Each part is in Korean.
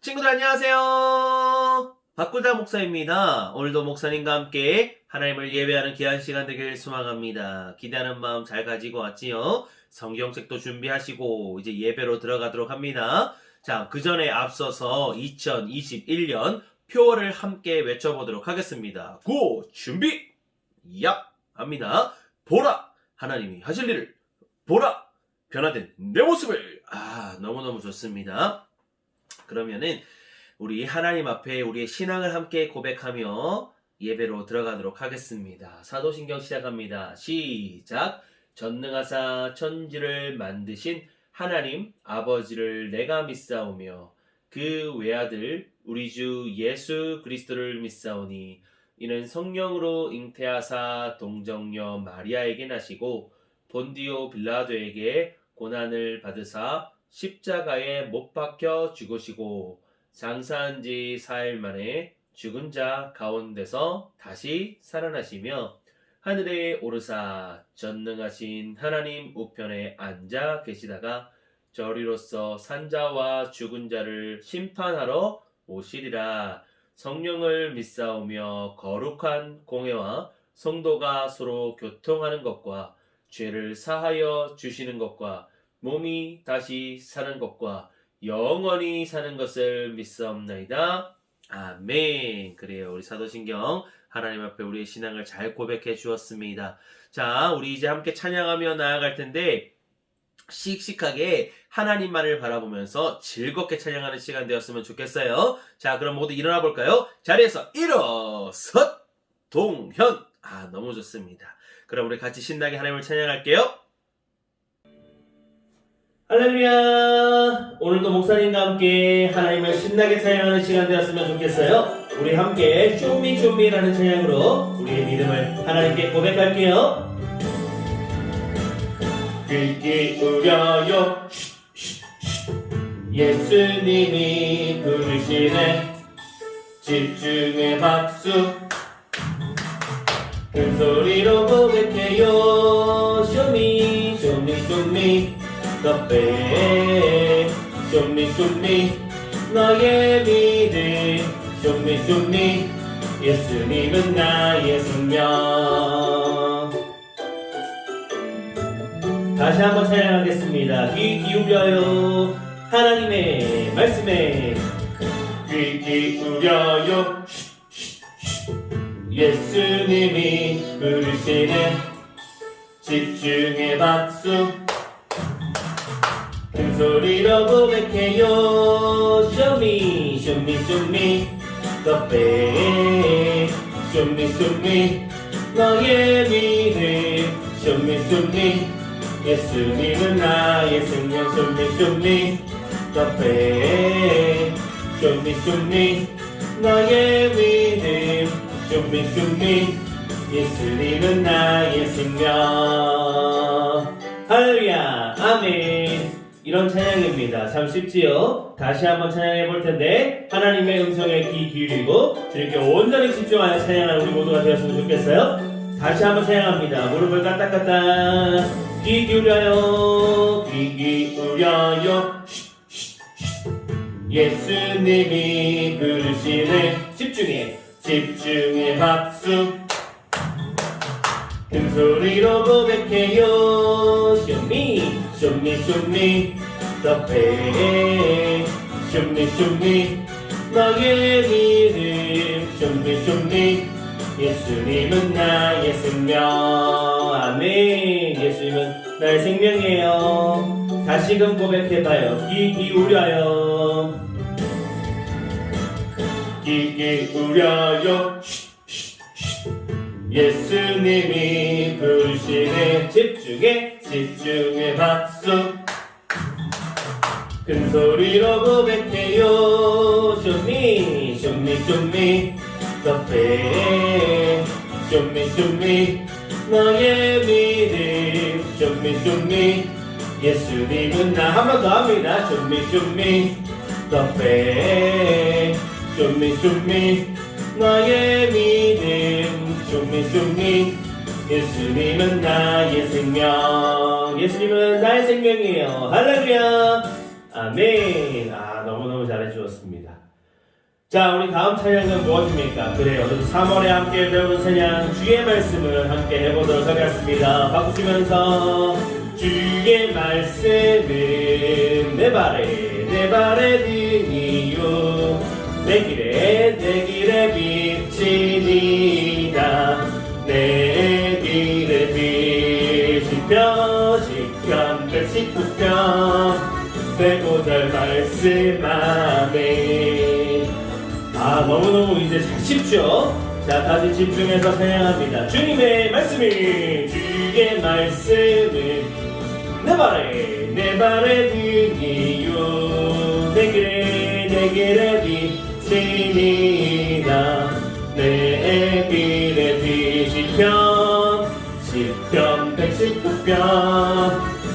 친구들 안녕하세요. 박구다 목사입니다. 오늘도 목사님과 함께 하나님을 예배하는 귀한 시간 되길 소망합니다. 기대하는 마음 잘 가지고 왔지요? 성경책도 준비하시고 이제 예배로 들어가도록 합니다. 자, 그 전에 앞서서 2021년 표어를 함께 외쳐보도록 하겠습니다. 고! 준비! 야! 합니다. 보라! 하나님이 하실 일을 보라! 변화된 내 모습을! 너무너무 좋습니다. 그러면은 우리 하나님 앞에 우리의 신앙을 함께 고백하며 예배로 들어가도록 하겠습니다. 사도신경 시작합니다. 시작. 전능하사 천지를 만드신 하나님 아버지를 내가 믿사오며 그 외아들 우리 주 예수 그리스도를 믿사오니 이는 성령으로 잉태하사 동정녀 마리아에게 나시고 본디오 빌라도에게 고난을 받으사 십자가에 못 박혀 죽으시고 장사한 지 4일 만에 죽은 자 가운데서 다시 살아나시며 하늘에 오르사 전능하신 하나님 우편에 앉아 계시다가 저리로서 산자와 죽은 자를 심판하러 오시리라. 성령을 믿사오며 거룩한 공회와 성도가 서로 교통하는 것과 죄를 사하여 주시는 것과 몸이 다시 사는 것과 영원히 사는 것을 믿사옵나이다. 아멘. 그래요. 우리 사도신경 하나님 앞에 우리의 신앙을 잘 고백해 주었습니다. 자, 우리 이제 함께 찬양하며 나아갈 텐데 씩씩하게 하나님만을 바라보면서 즐겁게 찬양하는 시간 되었으면 좋겠어요. 자, 그럼 모두 일어나 볼까요? 자리에서 일어섰 동현. 너무 좋습니다. 그럼 우리 같이 신나게 하나님을 찬양할게요. 할렐루야! 오늘도 목사님과 함께 하나님을 신나게 찬양하는 시간 되었으면 좋겠어요. 우리 함께 쪼미쪼미라는 찬양으로 우리의 믿음을 하나님께 고백할게요. 귀 기울여요. 예수님이 부르시네. 집중의 박수 큰 소리로 고백해요. 쇼미 쇼미 쇼미 더 faith show me 너의 믿음 show me 예수님은 나의 생명. 다시 한번 찬양하겠습니다. 귀 기울여요. 하나님의 말씀에 귀 기울여요. 예수님이 부르시는 집중의 박수 큰 소리로 고백해요. Show me, show me, show me the faith show me 너의 믿음 Show me 예수님은 나의 생명 Show me the faith Show me 너의 믿음 Show me 예수님은 나의 생명. 할렐루야 아멘. 이런 찬양입니다. 참 쉽지요? 다시 한번 찬양해 볼 텐데 하나님의 음성에 귀 기울이고 주님께 온전히 집중하여 찬양하는 우리 모두가 되었으면 좋겠어요. 다시 한번 찬양합니다. 무릎을 까딱까딱 귀 기울여요. 귀 기울여요. 예수님이 부르시네. 집중의 박수 큰 소리로 고백해요. Show me the faith Show me 너의 믿음 Show me 예수님은 나의 생명. 아멘. 예수님은 나의 생명이에요. 다시금 고백해봐요. 귀 기울여요. 귀 기울여요. 예수님이 부르시네. 집중의 박수 큰 소리로 고백해요. Show me the faith Show me 너의 믿음 Show me 예수님은 나. 한 번 더 합니다. Show me the faith Show me 너의 믿음 Show me 예수님은 나의 생명. 예수님은 나의 생명이에요. 할렐루야 아멘. 너무너무 잘해주셨습니다. 주었습니다. 자, 우리 다음 찬양은 무엇입니까? 그래요. 3월에 함께 배우는 찬양 주의 말씀을 함께 해보도록 하겠습니다. 박수 치면서 주의 말씀은 내 발의 등이요 내 길에 비치니이다. 내 길에 비시편 시편 119편 105절 말씀하네. 너무너무 이제 잘 쉽죠? 자, 다시 집중해서 찬양합니다. 주님의 말씀이 주의 말씀은 내 발의 등이요 내 길에 비치니이다. 내 길에 비시편 시편 119편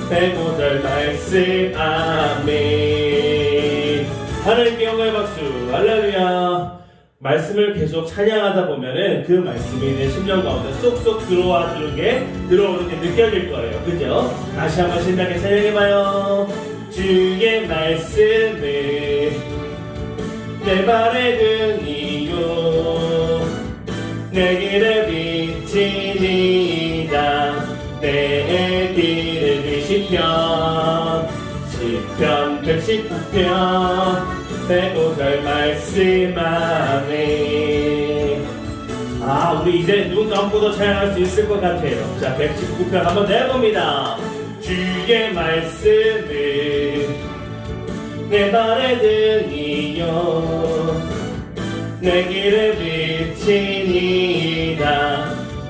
105절 말씀 아멘. 하나님께 영광의 박수 할렐루야. 말씀을 계속 찬양하다 보면은 그 말씀이 내 심령 가운데 쏙쏙 들어오는 게 느껴질 거예요. 그죠? 다시 한번 신나게 찬양해봐요. 주의 말씀은 내 발의 등이요 내 길에 비치니이다. 내 길에 비시편 시편 119편 105절 말씀하네. 우리 이제 눈 감고도 찬양할 수 있을 것 같아요. 자, 119편 한번 내봅니다. 주의 말씀은 내 발의 등이요 내 길에 비치니이다.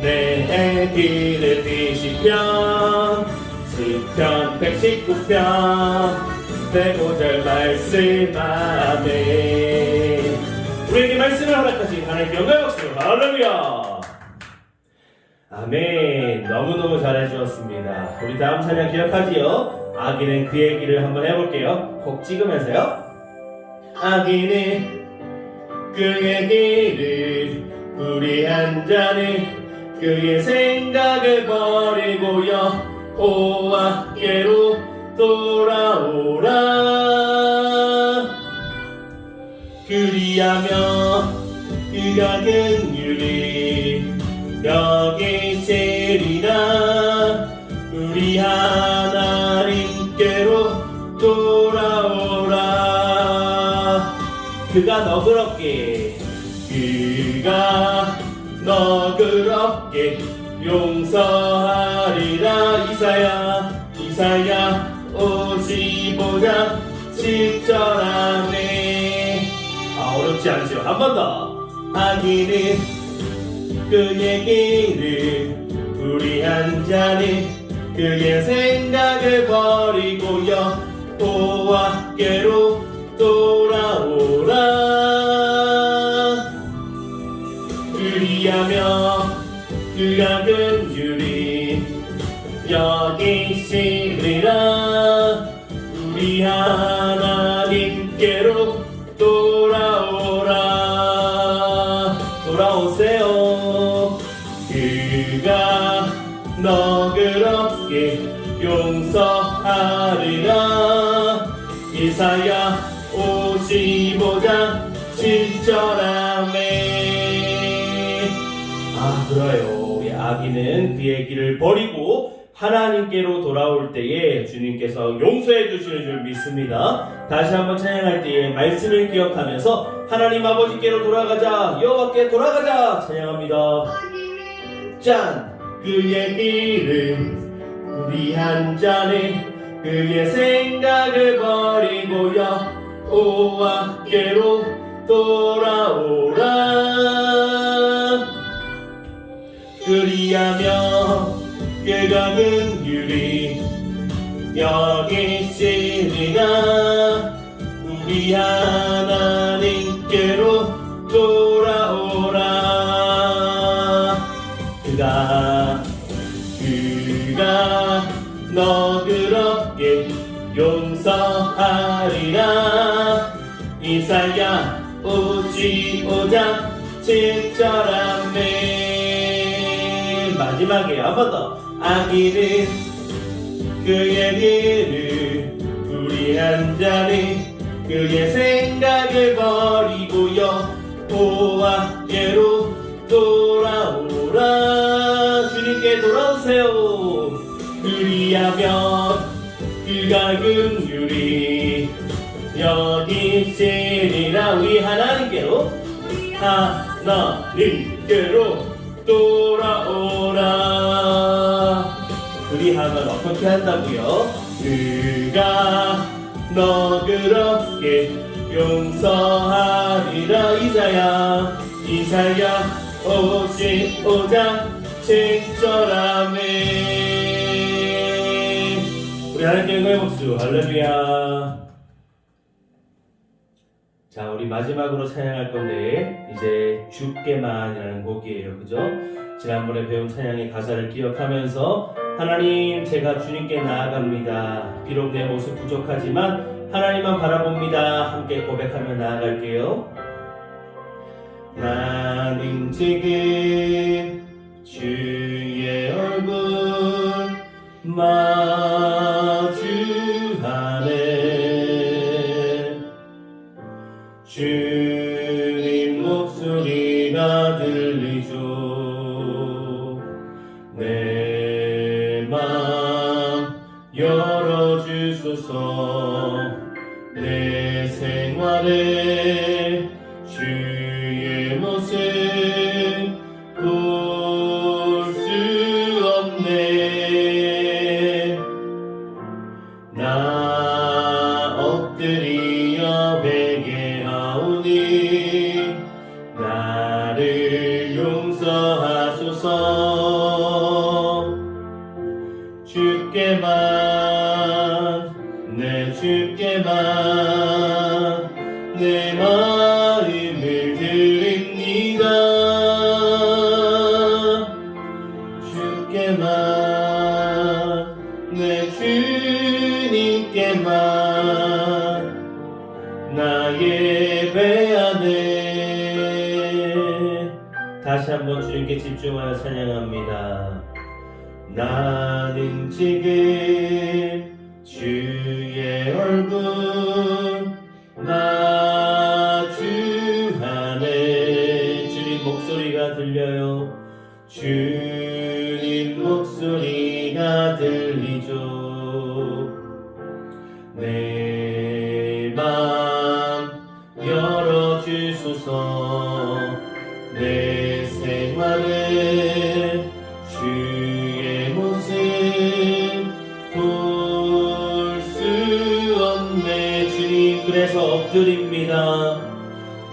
내 길에 비시편 시편 119편 105절 말씀하네. 우리에게 말씀을 허락하신 하나님께 영광의 박수 할렐루야. 아멘. 너무너무 잘해주었습니다. 우리 다음 찬양 기억하지요? 아기는 그의 길을 한번 해볼게요. 콕 찍으면서요. 아기는 그의 길을 불의한 자는 그의 생각을 버리고요 여호와께로 돌아오라. 그리하며 그가 긍휼히 여기시리라. 우리 하나님께로 돌아오라. 그가 너그럽게 용서하리라. 이사야 55장 10절하네. 어렵지 않죠? 한 번 더. 아기는 그의 길을 불의한 자는 그의 생각을 버리고요 여호와께로 돌아오라. 그리하며 그가 긍휼히 여기시리라. 우리 하나님께로 돌아오세요. 그가 너그럽게 용서하리라. 이사야 55장 10절하네. 그래요. 우리 아기는 그의 길을 버리고 하나님께로 돌아올 때에 주님께서 용서해 주시는 줄 믿습니다. 다시 한번 찬양할 때에 말씀을 기억하면서 하나님 아버지께로 돌아가자, 여호와께 돌아가자 찬양합니다. 짠! 그의 길은 불의한 자는 그의 생각을 버리고요 여호와께로 돌아오라. 그리하며 그가 긍휼히 여기시리라. 우리 하나님께로 돌아오라. 그가 너그럽게 용서하리라. 이사야 55장 7절하네. 마지막에 한 번 더. 아기는 그의 길을 불의한 자는 그의 생각을 버리고 여호와께로 돌아오라. 주님께 돌아오세요. 그리하면 그가 긍휼히 여기시리라. 우리 하나님께로 돌아오라. 그리하면 어떻게 한다고요? 그가 너그럽게 용서하리라. 이사야 55장 7절. 우리 하나님께 영광의 박수. 할렐루야. 자, 우리 마지막으로 찬양할 건데 이제 주께만이라는 곡이에요. 그죠? 지난번에 배운 찬양의 가사를 기억하면서 하나님, 제가 주님께 나아갑니다. 비록 내 모습 부족하지만 하나님만 바라봅니다. 함께 고백하며 나아갈게요. 나는 지금 주의 얼굴 마주하네. 주님 목소리가 들리죠. 내 맘 열어주소서. 내 생활에 주의 모습 볼 수 없네. 나 엎드려 회개하오니 나를 용서하소서. 주께만 내 주께만 내 마음을 드립니다. 주께만 내 주님께만 나 예배하네. 다시 한번 주님께 집중하여 찬양합니다. 나는 지금 주의 얼굴 마주하네. 주님 목소리가 들려요. 주님 목소리가 들리죠. 내 맘 열어주소서. 내 생활에 주의 모습 볼 수 없네. 주님, 그래서 엎드립니다.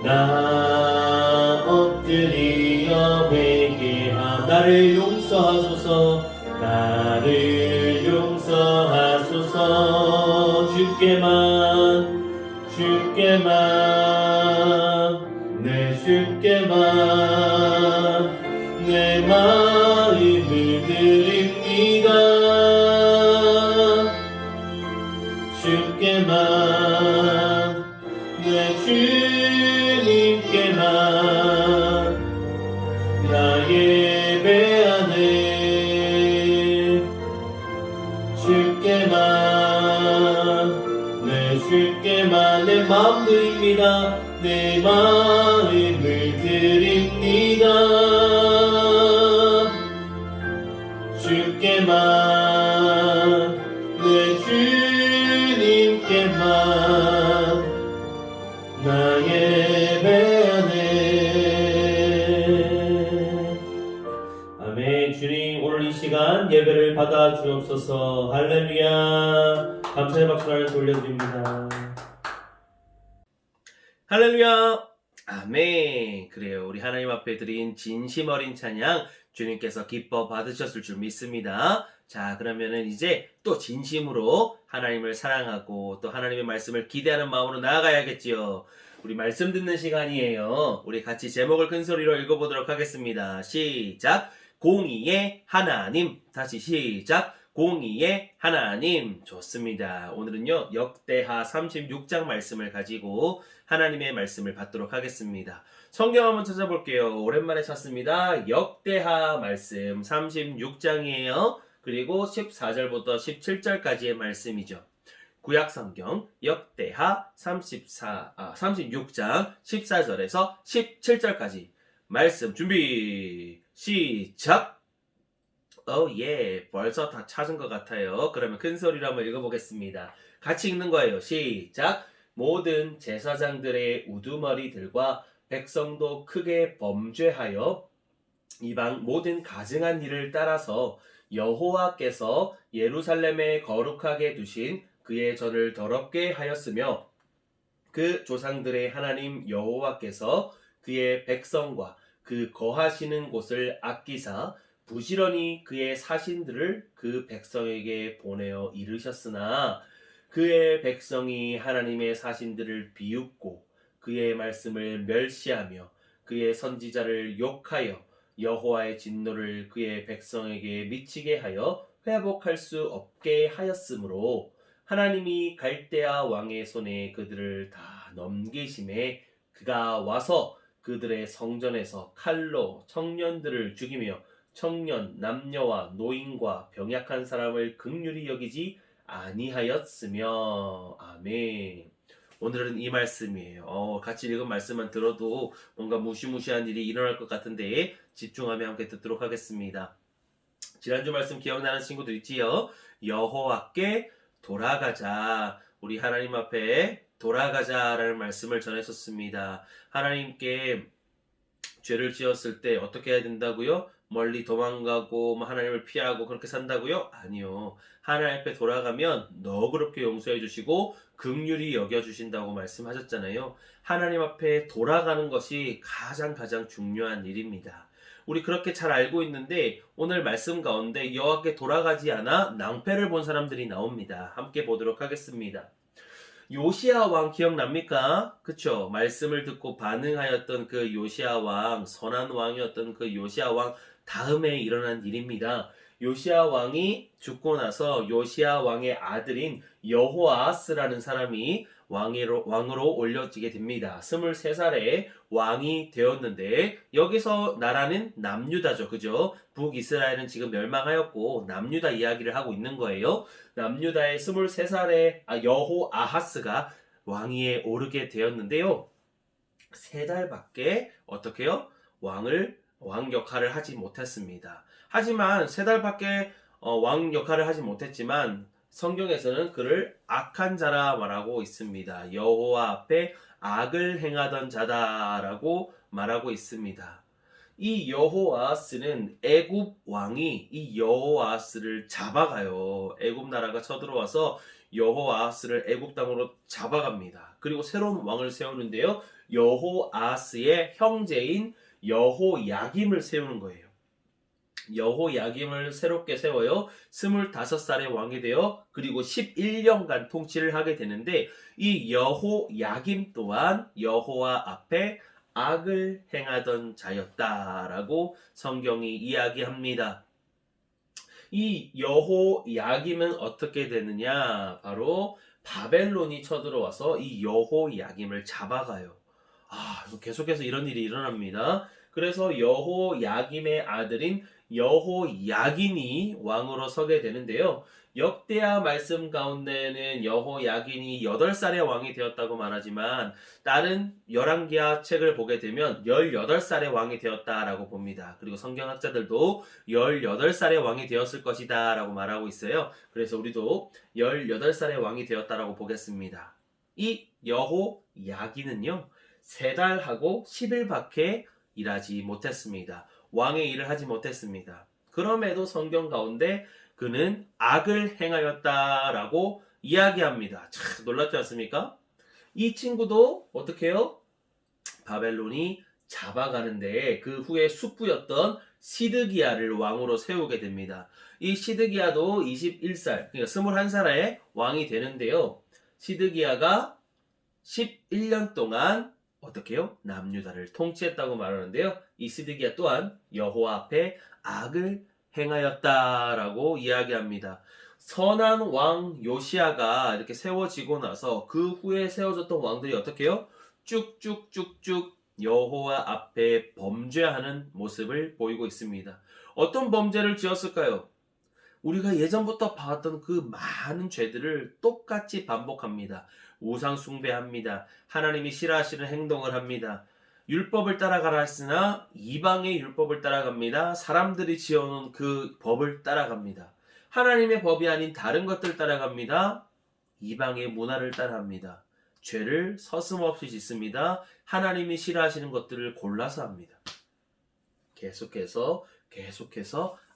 나 엎드리어 회개하. 나를 용서하소서. 나를 용서하소서. 주께만 내 주께만 내 마음을 드립니다. 주께만 내 주님께만 나 예배하네. 주께만 내 주께만 내 마음 드립니다. 내 마음을 드립니다. 주께만 내 주님께만 나 예배하네. 아멘. 주님, 오늘 이 시간 예배를 받아 주옵소서. 할렐루야. 감사의 박수를 돌려드립니다. 할렐루야. 아멘. 그래요. 우리 하나님 앞에 드린 진심 어린 찬양 주님께서 기뻐 받으셨을 줄 믿습니다. 자, 그러면은 이제 또 진심으로 하나님을 사랑하고 또 하나님의 말씀을 기대하는 마음으로 나아가야겠지요. 우리 말씀 듣는 시간이에요. 우리 같이 제목을 큰 소리로 읽어보도록 하겠습니다. 시작. 공의의 하나님. 다시 시작. 공의의 하나님. 좋습니다. 오늘은요, 역대하 36장 말씀을 가지고 하나님의 말씀을 받도록 하겠습니다. 성경 한번 찾아볼게요. 오랜만에 찾습니다. 역대하 말씀 36장이에요. 그리고 14절부터 17절까지의 말씀이죠. 구약성경 역대하 36장 14절에서 17절까지 말씀 준비 시작. 예, 벌써 다 찾은 것 같아요. 그러면 큰 소리로 한번 읽어보겠습니다. 같이 읽는 거예요. 시작. 모든 제사장들의 우두머리들과 백성도 크게 범죄하여 이방 모든 가증한 일을 따라서 여호와께서 예루살렘에 거룩하게 두신 그의 전을 더럽게 하였으며 그 조상들의 하나님 여호와께서 그의 백성과 그 거하시는 곳을 아끼사 부지런히 그의 사신들을 그 백성에게 보내어 이르셨으나 그의 백성이 하나님의 사신들을 비웃고 그의 말씀을 멸시하며 그의 선지자를 욕하여 여호와의 진노를 그의 백성에게 미치게 하여 회복할 수 없게 하였으므로 하나님이 갈대아 왕의 손에 그들을 다 넘기심에 그가 와서 그들의 성전에서 칼로 청년들을 죽이며 청년, 남녀와 노인과 병약한 사람을 긍휼히 여기지 아니하였으며. 아멘. 오늘은 이 말씀이에요. 같이 읽은 말씀만 들어도 뭔가 무시무시한 일이 일어날 것 같은데 집중하며 함께 듣도록 하겠습니다. 지난주 말씀 기억나는 친구들 있지요? 여호와께 돌아가자. 우리 하나님 앞에 돌아가자라는 말씀을 전했었습니다. 하나님께 죄를 지었을 때 어떻게 해야 된다고요? 멀리 도망가고 하나님을 피하고 그렇게 산다고요? 아니요. 하나님 앞에 돌아가면 너그럽게 용서해 주시고 긍휼히 여겨 주신다고 말씀하셨잖아요. 하나님 앞에 돌아가는 것이 가장 중요한 일입니다. 우리 그렇게 잘 알고 있는데 오늘 말씀 가운데 여호와께 돌아가지 않아 낭패를 본 사람들이 나옵니다. 함께 보도록 하겠습니다. 요시야 왕 기억납니까? 그쵸? 말씀을 듣고 반응하였던 그 요시야 왕, 선한 왕이었던 그 요시야 왕 다음에 일어난 일입니다. 요시야 왕이 죽고 나서 요시야 왕의 아들인 여호아스라는 사람이 왕으로 올려지게 됩니다. 23살에 왕이 되었는데 여기서 나라는 남유다죠. 그죠? 북이스라엘은 지금 멸망하였고 남유다 이야기를 하고 있는 거예요. 남유다의 23살에 여호아하스가 왕위에 오르게 되었는데요. 3달밖에 어떻게 해요? 왕 역할을 하지 못했습니다. 하지만 3달밖에 왕 역할을 하지 못했지만 성경에서는 그를 악한 자라 말하고 있습니다. 여호와 앞에 악을 행하던 자다라고 말하고 있습니다. 이 여호아스는 애굽 왕이 이 여호아스를 잡아가요. 애굽 나라가 쳐들어와서 여호아스를 애굽 땅으로 잡아갑니다. 그리고 새로운 왕을 세우는데요. 여호아스의 형제인 여호야김을 세우는 거예요. 여호야김을 새롭게 세워요. 25살의 왕이 되어 그리고 11년간 통치를 하게 되는데 이 여호야김 또한 여호와 앞에 악을 행하던 자였다라고 성경이 이야기합니다. 이 여호야김은 어떻게 되느냐? 바로 바벨론이 쳐들어와서 이 여호야김을 잡아가요. 계속해서 이런 일이 일어납니다. 그래서 여호야김의 아들인 여호야긴이 왕으로 서게 되는데요. 역대하 말씀 가운데는 여호야긴이 8살의 왕이 되었다고 말하지만 다른 열왕기하 책을 보게 되면 18살의 왕이 되었다라고 봅니다. 그리고 성경학자들도 18살의 왕이 되었을 것이다 라고 말하고 있어요. 그래서 우리도 18살의 왕이 되었다라고 보겠습니다. 이 여호야긴은요 3달하고 10일밖에 일하지 못했습니다. 왕의 일을 하지 못했습니다. 그럼에도 성경 가운데 그는 악을 행하였다라고 이야기합니다. 참 놀랍지 않습니까? 이 친구도 어떻게 해요? 바벨론이 잡아가는데 그 후에 숙부였던 시드기야를 왕으로 세우게 됩니다. 이 시드기야도 21살, 그러니까 21살에 왕이 되는데요. 시드기야가 11년 동안 어떻게 해요? 남유다를 통치했다고 말하는데요. 이 시드기야 또한 여호와 앞에 악을 행하였다라고 이야기합니다. 선한 왕 요시야가 이렇게 세워지고 나서 그 후에 세워졌던 왕들이 어떻게 해요? 쭉쭉쭉쭉 여호와 앞에 범죄하는 모습을 보이고 있습니다. 어떤 범죄를 지었을까요? 우리가 예전부터 봐왔던 그 많은 죄들을 똑같이 반복합니다. 우상 숭배합니다. 하나님이 싫어하시는 행동을 합니다. 율법을 따라가라 했으나 이방의 율법을 따라갑니다. 사람들이 지어놓은 그 법을 따라갑니다. 하나님의 법이 아닌 다른 것들 따라갑니다. 이방의 문화를 따라합니다. 죄를 서슴없이 짓습니다. 하나님이 싫어하시는 것들을 골라서 합니다. 계속해서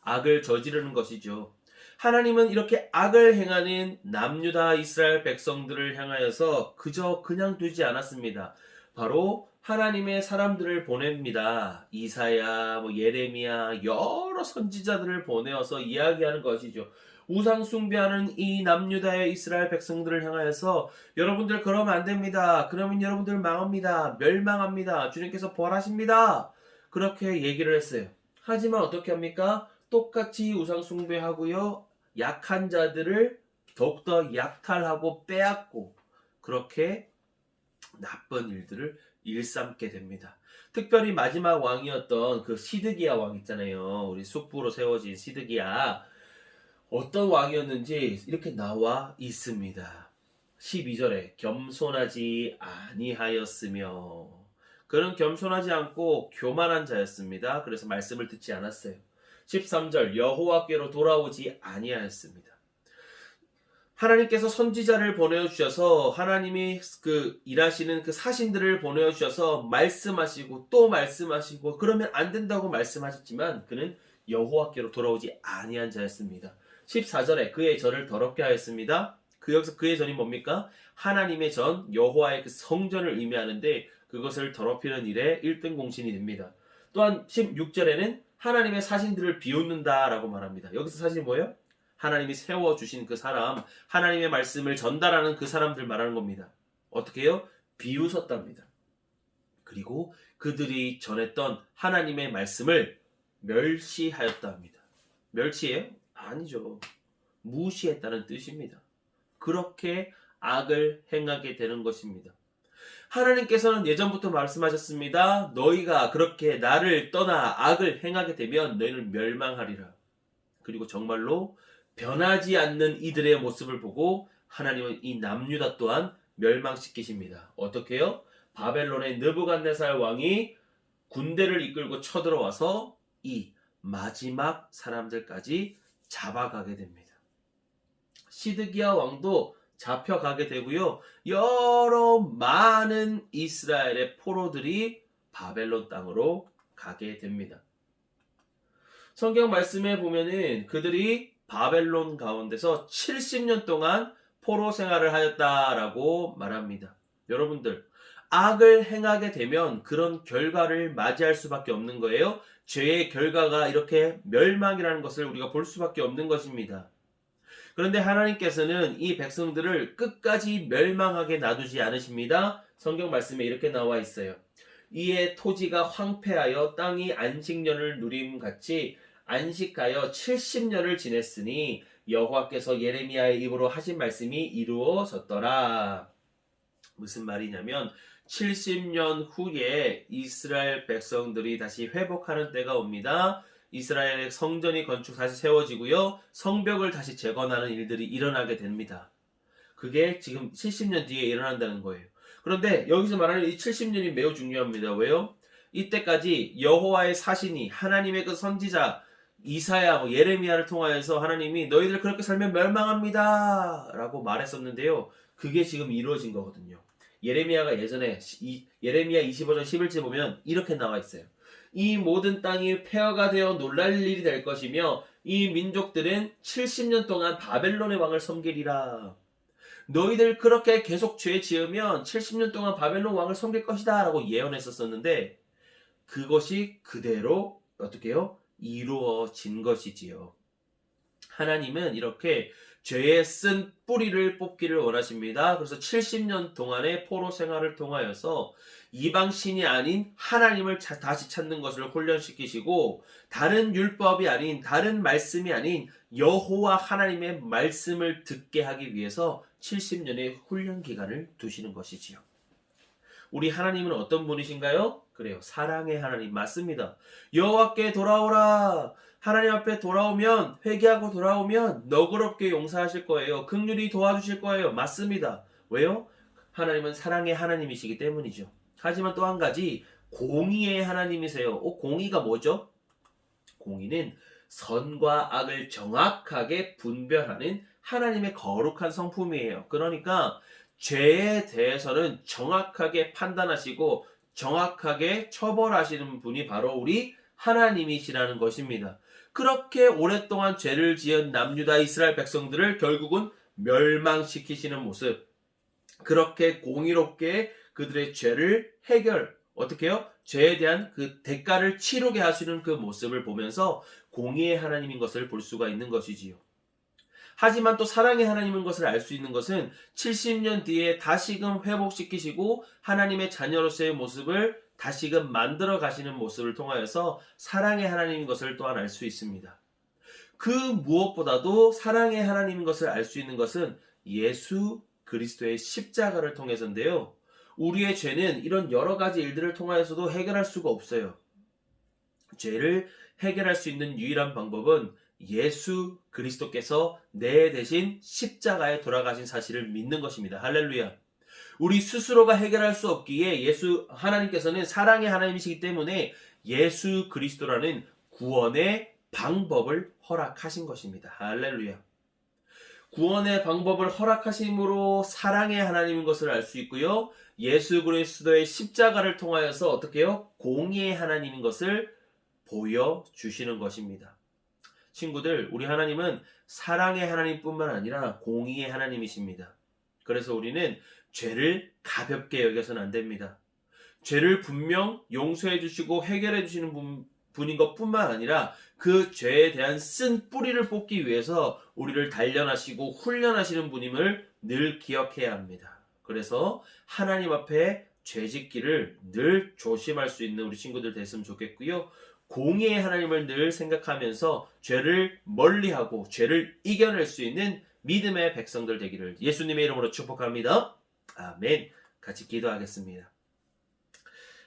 악을 저지르는 것이죠. 하나님은 이렇게 악을 행하는 남유다 이스라엘 백성들을 향하여서 그냥 두지 않았습니다. 바로 하나님의 사람들을 보냅니다. 이사야, 예레미야, 여러 선지자들을 보내어서 이야기하는 것이죠. 우상 숭배하는 이 남유다의 이스라엘 백성들을 향하여서 여러분들 그러면 안 됩니다. 그러면 여러분들 망합니다. 멸망합니다. 주님께서 벌하십니다. 그렇게 얘기를 했어요. 하지만 어떻게 합니까? 똑같이 우상 숭배하고요. 약한 자들을 더욱더 약탈하고 빼앗고 그렇게 나쁜 일들을 일삼게 됩니다. 특별히 마지막 왕이었던 그 시드기야 왕 있잖아요. 우리 숙부로 세워진 시드기야. 어떤 왕이었는지 이렇게 나와 있습니다. 12절에 겸손하지 아니하였으며, 그는 겸손하지 않고 교만한 자였습니다. 그래서 말씀을 듣지 않았어요. 13절 여호와께로 돌아오지 아니하였습니다. 하나님께서 선지자를 보내주셔서 하나님이 일하시는 그 사신들을 보내주셔서 말씀하시고 또 말씀하시고 그러면 안 된다고 말씀하셨지만 그는 여호와께로 돌아오지 아니한 자였습니다. 14절에 그의 전을 더럽게 하였습니다. 여기서 그의 전이 뭡니까? 하나님의 전, 여호와의 그 성전을 의미하는데 그것을 더럽히는 일에 1등 공신이 됩니다. 또한 16절에는 하나님의 사신들을 비웃는다라고 말합니다. 여기서 사신이 뭐예요? 하나님이 세워주신 그 사람, 하나님의 말씀을 전달하는 그 사람들 말하는 겁니다. 어떻게 해요? 비웃었답니다. 그리고 그들이 전했던 하나님의 말씀을 멸시하였다 합니다. 멸시해요? 아니죠. 무시했다는 뜻입니다. 그렇게 악을 행하게 되는 것입니다. 하나님께서는 예전부터 말씀하셨습니다. 너희가 그렇게 나를 떠나 악을 행하게 되면 너희는 멸망하리라. 그리고 정말로 변하지 않는 이들의 모습을 보고 하나님은 이 남유다 또한 멸망시키십니다. 어떻게 해요? 바벨론의 느부갓네살 왕이 군대를 이끌고 쳐들어와서 이 마지막 사람들까지 잡아가게 됩니다. 시드기야 왕도 잡혀가게 되고요. 여러 많은 이스라엘의 포로들이 바벨론 땅으로 가게 됩니다. 성경 말씀에 보면은 그들이 바벨론 가운데서 70년 동안 포로 생활을 하였다라고 말합니다. 여러분들, 악을 행하게 되면 그런 결과를 맞이할 수밖에 없는 거예요. 죄의 결과가 이렇게 멸망이라는 것을 우리가 볼 수밖에 없는 것입니다. 그런데 하나님께서는 이 백성들을 끝까지 멸망하게 놔두지 않으십니다. 성경 말씀에 이렇게 나와 있어요. 이에 토지가 황폐하여 땅이 안식년을 누림같이 안식하여 70년을 지냈으니 여호와께서 예레미야의 입으로 하신 말씀이 이루어졌더라. 무슨 말이냐면 70년 후에 이스라엘 백성들이 다시 회복하는 때가 옵니다. 이스라엘의 성전이 다시 세워지고요. 성벽을 다시 재건하는 일들이 일어나게 됩니다. 그게 지금 70년 뒤에 일어난다는 거예요. 그런데 여기서 말하는 이 70년이 매우 중요합니다. 왜요? 이때까지 여호와의 사신이 하나님의 그 선지자 이사야, 예레미야를 통하여서 하나님이 너희들 그렇게 살면 멸망합니다 라고 말했었는데요. 그게 지금 이루어진 거거든요. 예레미야가 예전에 예레미야 25장 11절 보면 이렇게 나와 있어요. 이 모든 땅이 폐허가 되어 놀랄 일이 될 것이며 이 민족들은 70년 동안 바벨론의 왕을 섬기리라. 너희들 그렇게 계속 죄 지으면 70년 동안 바벨론 왕을 섬길 것이다 라고 예언했었는데 그것이 그대로 어떻게 해요? 이루어진 것이지요. 하나님은 이렇게 죄에 쓴 뿌리를 뽑기를 원하십니다. 그래서 70년 동안의 포로 생활을 통하여서 이방 신이 아닌 하나님을 다시 찾는 것을 훈련시키시고 다른 율법이 아닌 다른 말씀이 아닌 여호와 하나님의 말씀을 듣게 하기 위해서 70년의 훈련 기간을 두시는 것이지요. 우리 하나님은 어떤 분이신가요? 그래요. 사랑의 하나님 맞습니다. 여호와께 돌아오라. 하나님 앞에 돌아오면, 회개하고 돌아오면 너그럽게 용서하실 거예요. 긍휼히 도와주실 거예요. 맞습니다. 왜요? 하나님은 사랑의 하나님이시기 때문이죠. 하지만 또 한 가지, 공의의 하나님이세요. 공의가 뭐죠? 공의는 선과 악을 정확하게 분별하는 하나님의 거룩한 성품이에요. 그러니까 죄에 대해서는 정확하게 판단하시고 정확하게 처벌하시는 분이 바로 우리 하나님이시라는 것입니다. 그렇게 오랫동안 죄를 지은 남유다 이스라엘 백성들을 결국은 멸망시키시는 모습, 그렇게 공의롭게 그들의 죄를 어떻게 해요? 죄에 대한 그 대가를 치르게 하시는 그 모습을 보면서 공의의 하나님인 것을 볼 수가 있는 것이지요. 하지만 또 사랑의 하나님인 것을 알 수 있는 것은 70년 뒤에 다시금 회복시키시고 하나님의 자녀로서의 모습을 다시금 만들어 가시는 모습을 통하여서 사랑의 하나님인 것을 또한 알 수 있습니다. 그 무엇보다도 사랑의 하나님인 것을 알 수 있는 것은 예수 그리스도의 십자가를 통해서인데요. 우리의 죄는 이런 여러 가지 일들을 통하여서도 해결할 수가 없어요. 죄를 해결할 수 있는 유일한 방법은 예수 그리스도께서 내 대신 십자가에 돌아가신 사실을 믿는 것입니다. 할렐루야. 우리 스스로가 해결할 수 없기에 하나님께서는 사랑의 하나님이시기 때문에 예수 그리스도라는 구원의 방법을 허락하신 것입니다. 할렐루야. 구원의 방법을 허락하심으로 사랑의 하나님인 것을 알 수 있고요. 예수 그리스도의 십자가를 통하여서 어떻게 해요? 공의의 하나님인 것을 보여주시는 것입니다. 친구들, 우리 하나님은 사랑의 하나님뿐만 아니라 공의의 하나님이십니다. 그래서 우리는 죄를 가볍게 여겨서는 안 됩니다. 죄를 분명 용서해 주시고 해결해 주시는 분인 것뿐만 아니라 그 죄에 대한 쓴 뿌리를 뽑기 위해서 우리를 단련하시고 훈련하시는 분임을 늘 기억해야 합니다. 그래서 하나님 앞에 죄 짓기를 늘 조심할 수 있는 우리 친구들 됐으면 좋겠고요. 공의의 하나님을 늘 생각하면서 죄를 멀리하고 죄를 이겨낼 수 있는 믿음의 백성들 되기를 예수님의 이름으로 축복합니다. 아멘. 같이 기도하겠습니다.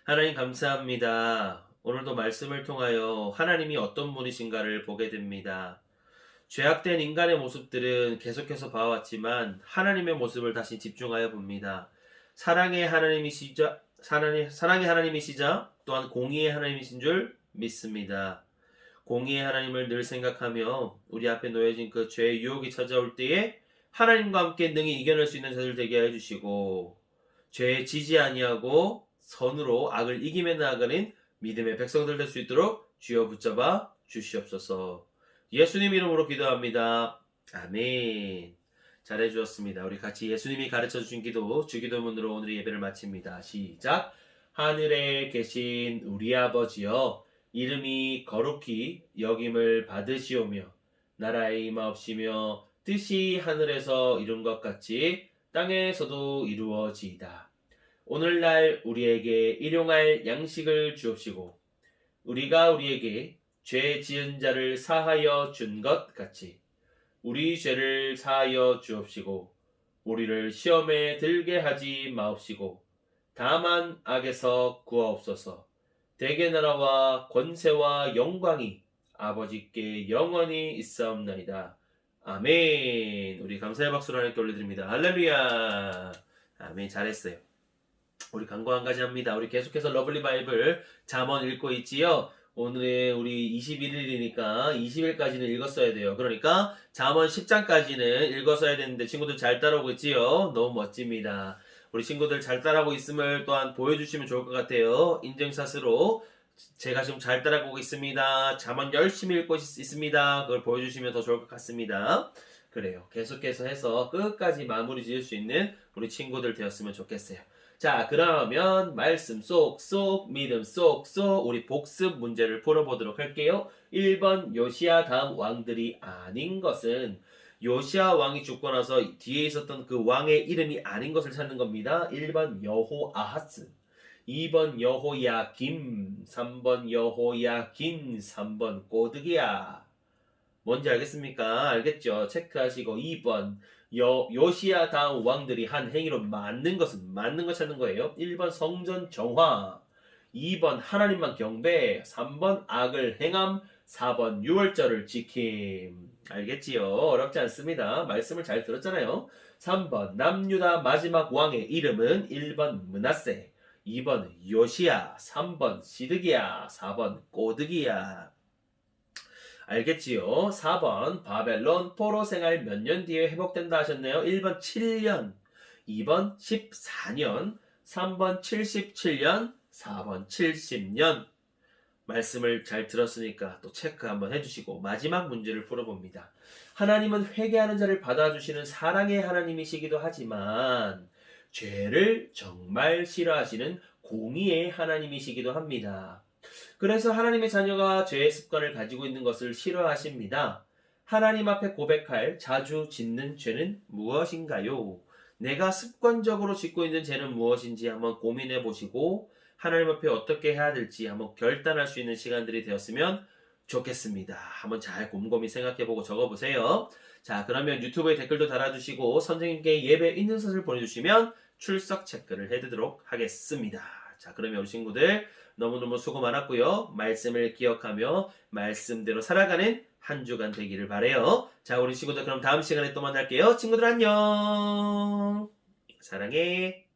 하나님 감사합니다. 오늘도 말씀을 통하여 하나님이 어떤 분이신가를 보게 됩니다. 죄악된 인간의 모습들은 계속해서 봐왔지만 하나님의 모습을 다시 집중하여 봅니다. 사랑의 하나님이시자 또한 공의의 하나님이신 줄 믿습니다. 공의의 하나님을 늘 생각하며 우리 앞에 놓여진 그 죄의 유혹이 찾아올 때에 하나님과 함께 능히 이겨낼 수 있는 자들 되게 해주시고 죄에 지지 아니하고 선으로 악을 이기며 나아가는 믿음의 백성들 될 수 있도록 주여 붙잡아 주시옵소서. 예수님 이름으로 기도합니다. 아멘. 잘해 주었습니다. 우리 같이 예수님이 가르쳐 주신 기도, 주기도문으로 오늘의 예배를 마칩니다. 시작. 하늘에 계신 우리 아버지여, 이름이 거룩히 여김을 받으시오며 나라의 임하옵시며 뜻이 하늘에서 이룬 것 같이 땅에서도 이루어지이다. 오늘날 우리에게 일용할 양식을 주옵시고 우리가 우리에게 죄 지은 자를 사하여 준 것 같이 우리 죄를 사하여 주옵시고 우리를 시험에 들게 하지 마옵시고 다만 악에서 구하옵소서. 대개 나라와 권세와 영광이 아버지께 영원히 있사옵나이다. 아멘. 우리 감사의 박수를 하나님께 올려드립니다. 할렐루야. 아멘. 잘했어요. 우리 간구 한 가지 합니다. 우리 계속해서 러블리 바이블 잠언 읽고 있지요. 오늘의 우리 21일이니까 20일까지는 읽었어야 돼요. 그러니까 잠언 10장까지는 읽었어야 되는데 친구들 잘 따라오고 있지요. 너무 멋집니다. 우리 친구들 잘 따라오고 있음을 또한 보여주시면 좋을 것 같아요. 인증샷으로 제가 지금 잘 따라오고 있습니다. 잠언 열심히 읽고 있습니다. 그걸 보여주시면 더 좋을 것 같습니다. 그래요. 계속해서 해서 끝까지 마무리 지을 수 있는 우리 친구들 되었으면 좋겠어요. 자, 그러면 말씀 쏙쏙 믿음 쏙쏙 우리 복습 문제를 풀어보도록 할게요. 1번 요시야 다음 왕들이 아닌 것은 요시야 왕이 죽고 나서 뒤에 있었던 그 왕의 이름이 아닌 것을 찾는 겁니다. 1번 여호아하스, 2번 여호야김, 3번 여호야긴, 3번 꼬드기야. 뭔지 알겠습니까? 알겠죠? 체크하시고 2번 요시야 다음 왕들이 한 행위로 맞는 것은 맞는 것 찾는 거예요. 1번 성전 정화, 2번 하나님만 경배, 3번 악을 행함, 4번 6월절을 지킴. 알겠지요? 어렵지 않습니다. 말씀을 잘 들었잖아요. 3번 남유다 마지막 왕의 이름은 1번 므낫세, 2번 요시야, 3번 시드기야, 4번 꼬드기야. 알겠지요? 4번 바벨론 포로 생활 몇 년 뒤에 회복된다 하셨네요. 1번 7년, 2번 14년, 3번 77년, 4번 70년. 말씀을 잘 들었으니까 또 체크 한번 해주시고 마지막 문제를 풀어봅니다. 하나님은 회개하는 자를 받아주시는 사랑의 하나님이시기도 하지만 죄를 정말 싫어하시는 공의의 하나님이시기도 합니다. 그래서 하나님의 자녀가 죄의 습관을 가지고 있는 것을 싫어하십니다. 하나님 앞에 고백할 자주 짓는 죄는 무엇인가요? 내가 습관적으로 짓고 있는 죄는 무엇인지 한번 고민해 보시고 하나님 앞에 어떻게 해야 될지 한번 결단할 수 있는 시간들이 되었으면 좋겠습니다. 한번 잘 곰곰이 생각해보고 적어보세요. 자, 그러면 유튜브에 댓글도 달아주시고 선생님께 예배 인증샷을 보내주시면 출석 체크를 해드리도록 하겠습니다. 자, 그러면 우리 친구들 너무너무 수고 많았고요. 말씀을 기억하며 말씀대로 살아가는 한 주간 되기를 바라요. 자, 우리 친구들 그럼 다음 시간에 또 만날게요. 친구들 안녕. 사랑해.